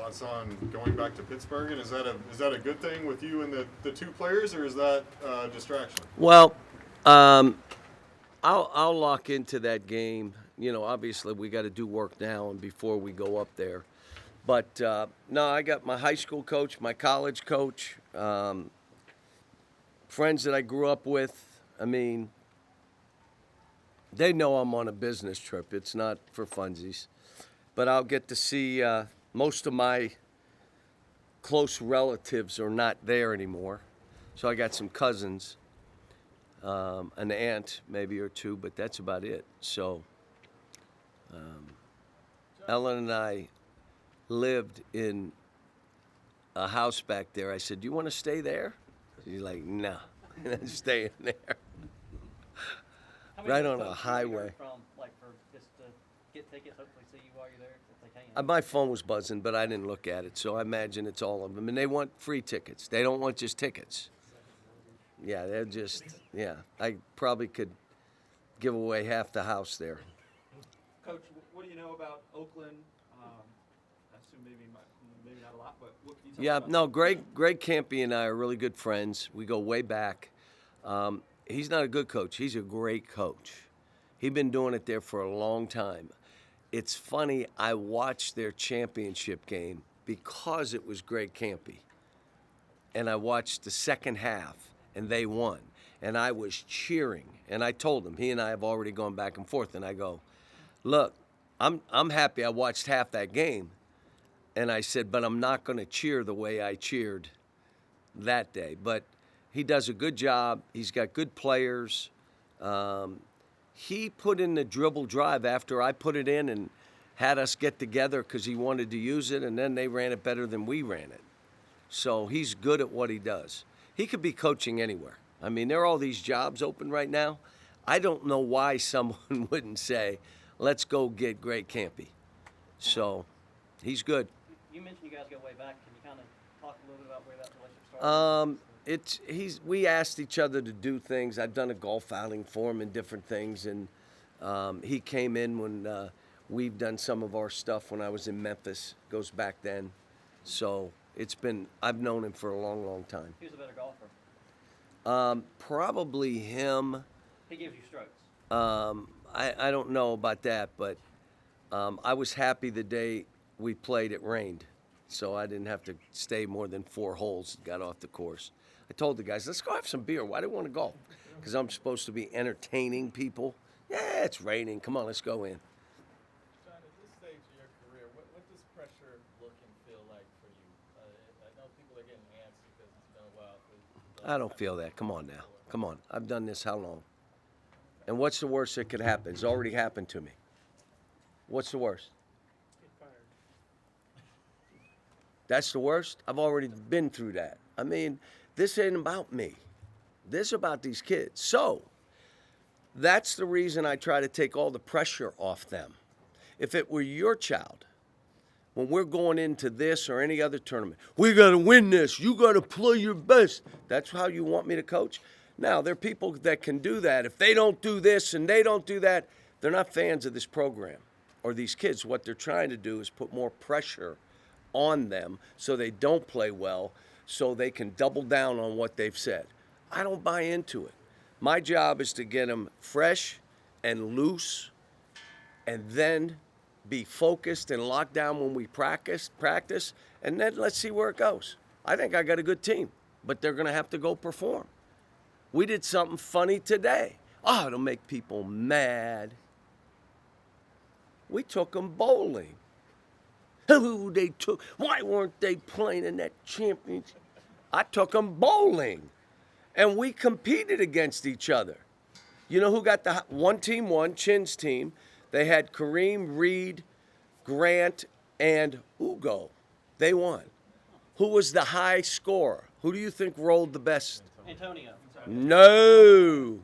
thoughts on going back to Pittsburgh? And is that a good thing with you and the two players, or is that a distraction? Well, I'll lock into that game. You know, obviously we got to do work now and before we go up there. But no, I got my high school coach, my college coach, friends that I grew up with. I mean, they know I'm on a business trip. It's not for funsies. But I'll get to see most of my close relatives are not there anymore. So I got some cousins, an aunt maybe or two, but that's about it. So Ellen and I lived in a house back there. I said, "Do you want to stay there?" She's like, "No, I'm staying there." Right on a highway. From, like, for just to get tickets, hopefully see you while you're there if they can. My phone was buzzing, but I didn't look at it, so I imagine it's all of them. And they want free tickets. They don't want just tickets. Yeah, they're just, yeah. I probably could give away half the house there. Coach, what do you know about Oakland? I assume maybe not a lot, but what can you tell me about No, Greg Kampe and I are really good friends. We go way back. He's not a good coach. He's a great coach. He's been doing it there for a long time. It's funny, I watched their championship game because it was Greg Kampe. And I watched the second half, and they won. And I was cheering. And I told him, he and I have already gone back and forth, and I go, "Look, I'm happy I watched half that game." And I said, "But I'm not going to cheer the way I cheered that day." But he does a good job. He's got good players. He put in the dribble drive after I put it in and had us get together because he wanted to use it, and then they ran it better than we ran it. So he's good at what he does. He could be coaching anywhere. I mean, there are all these jobs open right now. I don't know why someone wouldn't say, "Let's go get Greg Kampe." So he's good. You mentioned you guys go way back. Can you kind of talk a little bit about where that relationship started? We asked each other to do things. I've done a golf outing for him and different things, and he came in when we've done some of our stuff when I was in Memphis. Goes back then, so I've known him for a long, long time. Who's a better golfer? Probably him. He gives you strokes. I don't know about that, but I was happy the day we played it rained. So I didn't have to stay more than 4 holes, got off the course. I told the guys, "Let's go have some beer. Why do you want to golf?" Because I'm supposed to be entertaining people. "Yeah, it's raining. Come on, let's go in." John, at this stage of your career, what does pressure look and feel like for you? I know people are getting antsy because it's been a while. I don't feel that. Come on now. Come on. I've done this how long? And what's the worst that could happen? It's already happened to me. What's the worst? That's the worst? I've already been through that. I mean, this ain't about me. This is about these kids. So that's the reason I try to take all the pressure off them. If it were your child, when we're going into this or any other tournament, "We got to win this. You got to play your best." That's how you want me to coach? Now, there are people that can do that. If they don't do this and they don't do that, they're not fans of this program or these kids. What they're trying to do is put more pressure on them so they don't play well, so they can double down on what they've said. I don't buy into it. My job is to get them fresh and loose and then be focused and locked down when we practice, and then let's see where it goes. I think I got a good team, but they're going to have to go perform. We did something funny today. Oh, it'll make people mad. We took them bowling. Why weren't they playing in that championship? I took them bowling, and we competed against each other. You know who got one team won, Chin's team. They had Kareem, Reed, Grant, and Ugo. They won. Who was the high scorer? Who do you think rolled the best? Antonio. No.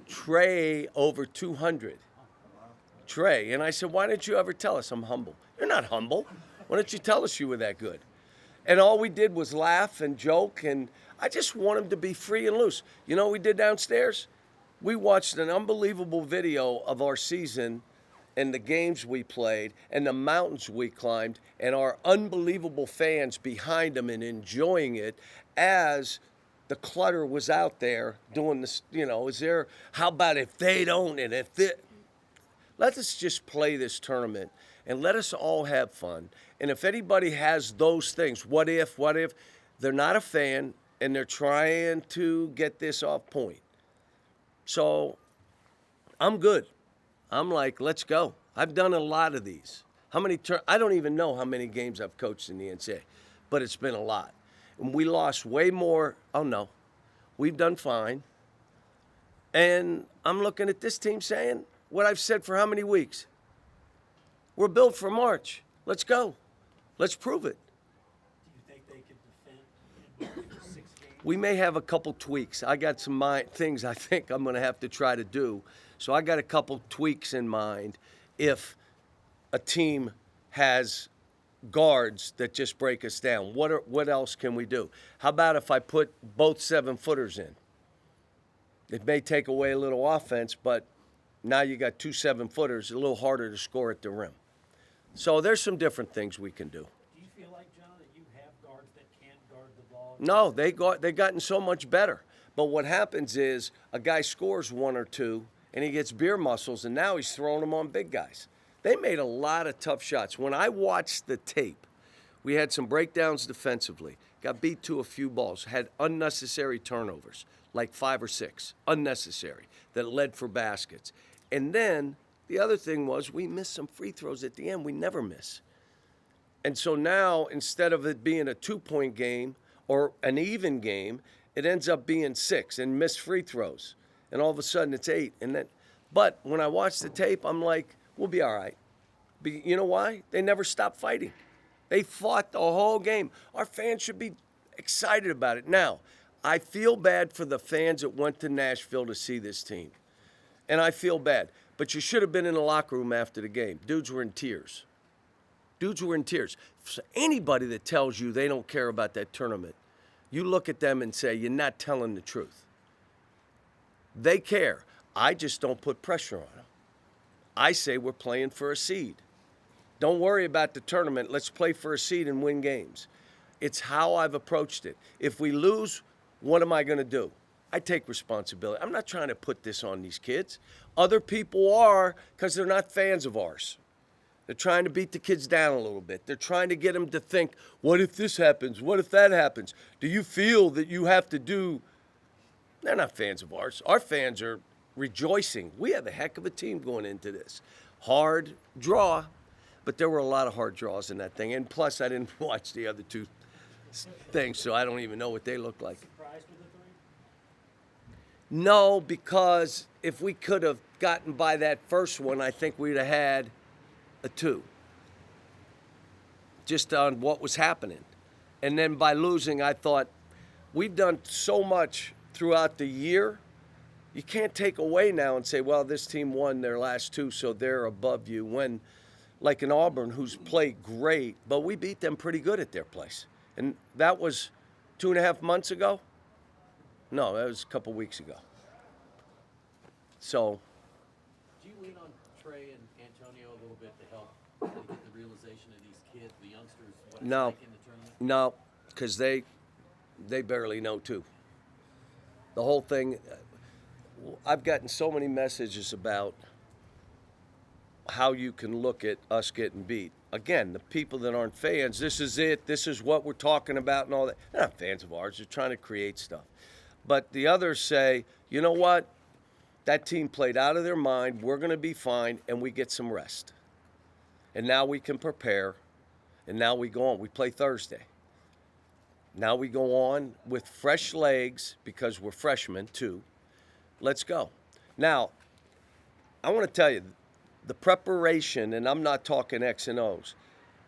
Trey over 200. Trey. And I said, "Why didn't you ever tell us?" I'm humble. You're not humble. Why don't you tell us you were that good? And all we did was laugh and joke, and I just want him to be free and loose. You know what we did downstairs? We watched an unbelievable video of our season and the games we played and the mountains we climbed and our unbelievable fans behind them and enjoying it as the clutter was out there doing this, how about if they don't and if they, let us just play this tournament and let us all have fun. And if anybody has those things, what if, they're not a fan and they're trying to get this off point. So I'm good. I'm like, let's go. I've done a lot of these. I don't even know how many games I've coached in the NCAA, but it's been a lot. And we lost way more. Oh, no. We've done fine. And I'm looking at this team saying what I've said for how many weeks? We're built for March. Let's go. Let's prove it. Do you think they could defend in 6 games? We may have a couple tweaks. I got some things I think I'm going to have to try to do. So I got a couple tweaks in mind if a team has guards that just break us down. What else can we do? How about if I put both 7-footers in? It may take away a little offense, but now you got 2 7-footers, a little harder to score at the rim. So there's some different things we can do. Do you feel like, John, that you have guards that can guard the ball? No, they've gotten so much better. But what happens is a guy scores 1 or 2, and he gets beer muscles, and now he's throwing them on big guys. They made a lot of tough shots. When I watched the tape, we had some breakdowns defensively, got beat to a few balls, had unnecessary turnovers, like 5 or 6, unnecessary, that led for baskets. And then the other thing was we missed some free throws at the end. We never miss. And so now, instead of it being a 2-point game or an even game, it ends up being 6 and missed free throws. And all of a sudden it's 8. But when I watch the tape, I'm like, we'll be all right. You know why? They never stopped fighting. They fought the whole game. Our fans should be excited about it. Now, I feel bad for the fans that went to Nashville to see this team. And I feel bad. But you should have been in the locker room after the game. Dudes were in tears. So anybody that tells you they don't care about that tournament, you look at them and say, you're not telling the truth. They care. I just don't put pressure on them. I say we're playing for a seed. Don't worry about the tournament. Let's play for a seed and win games. It's how I've approached it. If we lose, what am I going to do? I take responsibility. I'm not trying to put this on these kids. Other people are because they're not fans of ours. They're trying to beat the kids down a little bit. They're trying to get them to think, what if this happens? What if that happens? Do you feel that you have to do? They're not fans of ours. Our fans are rejoicing. We have a heck of a team going into this. Hard draw, but there were a lot of hard draws in that thing. And plus, I didn't watch the other 2 things, so I don't even know what they look like. Surprised with the 3? No, because if we could have gotten by that first one, I think we'd have had a 2. Just on what was happening. And then by losing, I thought, we've done so much throughout the year. You can't take away now and say, well, this team won their last 2, so they're above you. When, like in Auburn, who's played great, but we beat them pretty good at their place. And that was 2.5 months ago? No, that was a couple weeks ago. So. Do you lean on Trey and Antonio a little bit to help kind of get the realization of these kids, the youngsters, what it's No. like in the tournament? No, because they barely know too. The whole thing, I've gotten so many messages about how you can look at us getting beat. Again, the people that aren't fans, this is it, this is what we're talking about and all that. They're not fans of ours, they're trying to create stuff. But the others say, you know what? That team played out of their mind, we're going to be fine, and we get some rest. And now we can prepare, and now we go on. We play Thursday. Now we go on with fresh legs because we're freshmen too. Let's go. Now, I want to tell you, the preparation, and I'm not talking X and O's,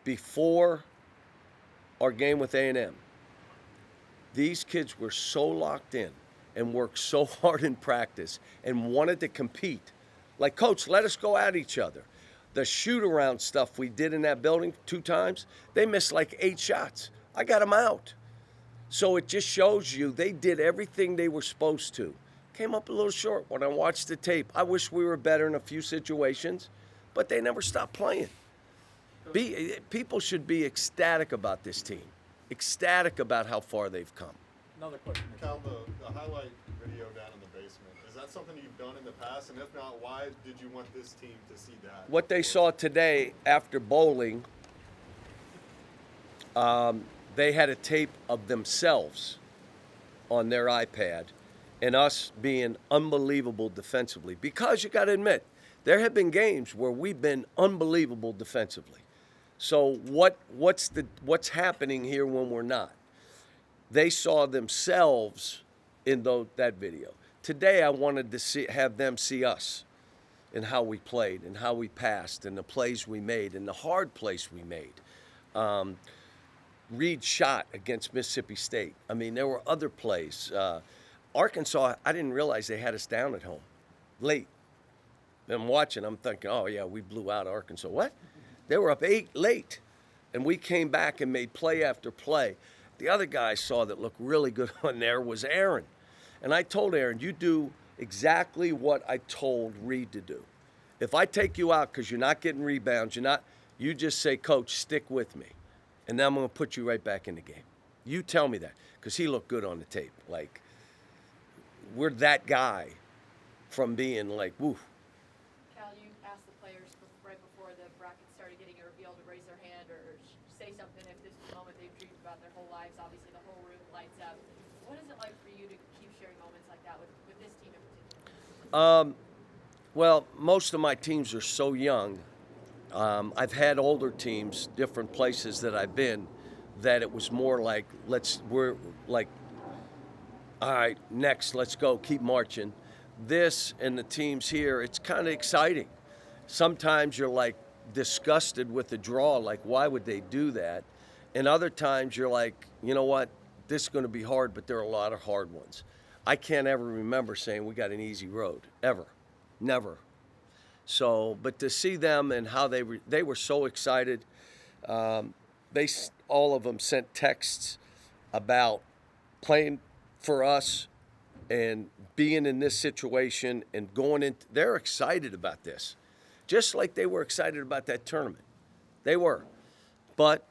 before our game with A&M, these kids were so locked in and worked so hard in practice and wanted to compete. Like, Coach, let us go at each other. The shoot-around stuff we did in that building 2 times, they missed like 8 shots. I got them out. So it just shows you they did everything they were supposed to. Came up a little short when I watched the tape. I wish we were better in a few situations, but they never stopped playing. People should be ecstatic about this team, ecstatic about how far they've come. Another question. Cal, the highlight video down in the basement, is that something you've done in the past? And if not, why did you want this team to see that? What they saw today after bowling, they had a tape of themselves on their iPad and us being unbelievable defensively. Because you got to admit, there have been games where we've been unbelievable defensively. So what's happening here when we're not? They saw themselves in that video. Today, I wanted to have them see us and how we played and how we passed and the plays we made and the hard plays we made. Reed shot against Mississippi State. I mean, there were other plays. Arkansas, I didn't realize they had us down at home late. I'm watching, I'm thinking, oh, yeah, we blew out Arkansas. What? They were up 8 late, and we came back and made play after play. The other guy I saw that looked really good on there was Aaron. And I told Aaron, you do exactly what I told Reed to do. If I take you out because you're not getting rebounds, you just say, Coach, stick with me. And then I'm going to put you right back in the game. You tell me that, because he looked good on the tape. Like, we're that guy from being like, woo. Cal, you asked the players right before the bracket started getting revealed to raise their hand or say something if this is the moment they've dreamed about their whole lives. Obviously, the whole room lights up. What is it like for you to keep sharing moments like that with this team in particular? Well, most of my teams are so young. I've had older teams, different places that I've been, that it was more like, we're like, all right, next, let's go, keep marching. This and the teams here, it's kind of exciting. Sometimes you're like disgusted with the draw, like why would they do that? And other times you're like, you know what, this is going to be hard, but there are a lot of hard ones. I can't ever remember saying we got an easy road, ever, never. So, but to see them and how they were so excited. All of them sent texts about playing for us and being in this situation and going in. They're excited about this, just like they were excited about that tournament. They were. But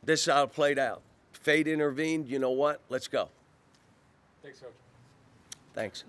this is how it played out. Fate intervened. You know what? Let's go. Thanks, Coach. Thanks.